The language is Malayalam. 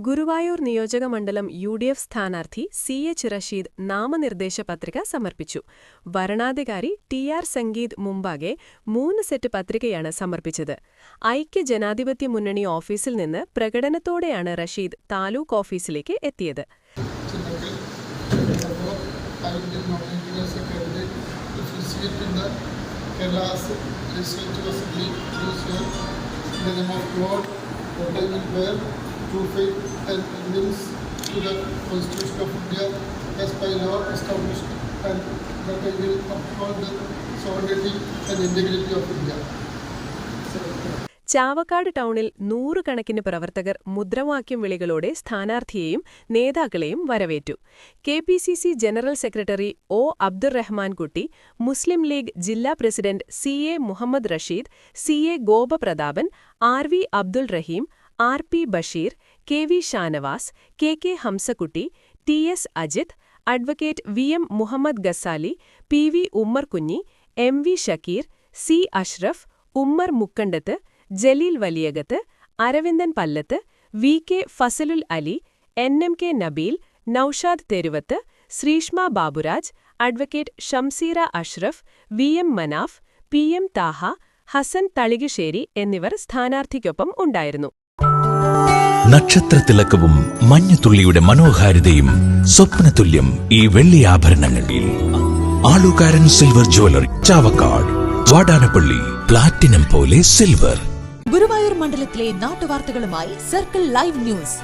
ഗുരുവായൂർ നിയോജകമണ്ഡലം യു.ഡി.എഫ് സ്ഥാനാർത്ഥി സി.എച്ച്. റഷീദ് നാമനിർദ്ദേശ പത്രിക സമർപ്പിച്ചു. വരണാധികാരി ടി.ആർ. സംഗീത് മുമ്പാകെ 3 സെറ്റ് പത്രികയാണ് സമർപ്പിച്ചത്. ഐക്യ ജനാധിപത്യ മുന്നണി ഓഫീസിൽ നിന്ന് പ്രകടനത്തോടെയാണ് റഷീദ് താലൂക്ക് ഓഫീസിലേക്ക് എത്തിയത്. True faith and allegiance to the Constitution of India as by law established, and that I will uphold the sovereignty and integrity of India. Chavakkad ടൗണിൽ 100 കണക്കിന് പ്രവർത്തകർ മുദ്രാവാക്യം വിളികളോടെ സ്ഥാനാർത്ഥിയെയും നേതാക്കളെയും വരവേറ്റു. KPCC general secretary O. Abdurahman Kutty, Muslim League ജില്ലാ president C A. Muhammad Rasheed, C A. Gopaprathapan, R V. Abdul Rahim, R P. Basheer, K V. Shanavas, K K. Hamsakutty, T S. Ajith, advocate V M. Muhammad Ghazali, P V. Ummer Kunhi, M V. Shakeer, C. Ashraf, Ummer Mukkandath, Jaleel Valiyakath, Aravindan Pallath, V K. Fazalul Ali, N M K. Nabeel, Naushad Theruvath, Sreeshma Baburaj, advocate Shamseera Ashraf, V M. Manaf, P M. Thaha, Hasan Thalikassery എന്നിവർ സ്ഥാനാർത്ഥിക്കൊപ്പം ഉണ്ടായിരുന്നു. നക്ഷത്രത്തിലക്കവും മഞ്ഞത്തുള്ളിയുടെ മനോഹാരിതയും സ്വപ്നതുല്യം ഈ വെള്ളിയാഭരണങ്ങളിൽ ആളുകാരൻ silver jewellery, Chavakkad, Vadanappally, platinum പോലെ സിൽവർ. ഗുരുവായൂർ മണ്ഡലത്തിലെ നാട്ടുവാർത്തകളുമായി സർക്കിൾ ലൈവ് ന്യൂസ്.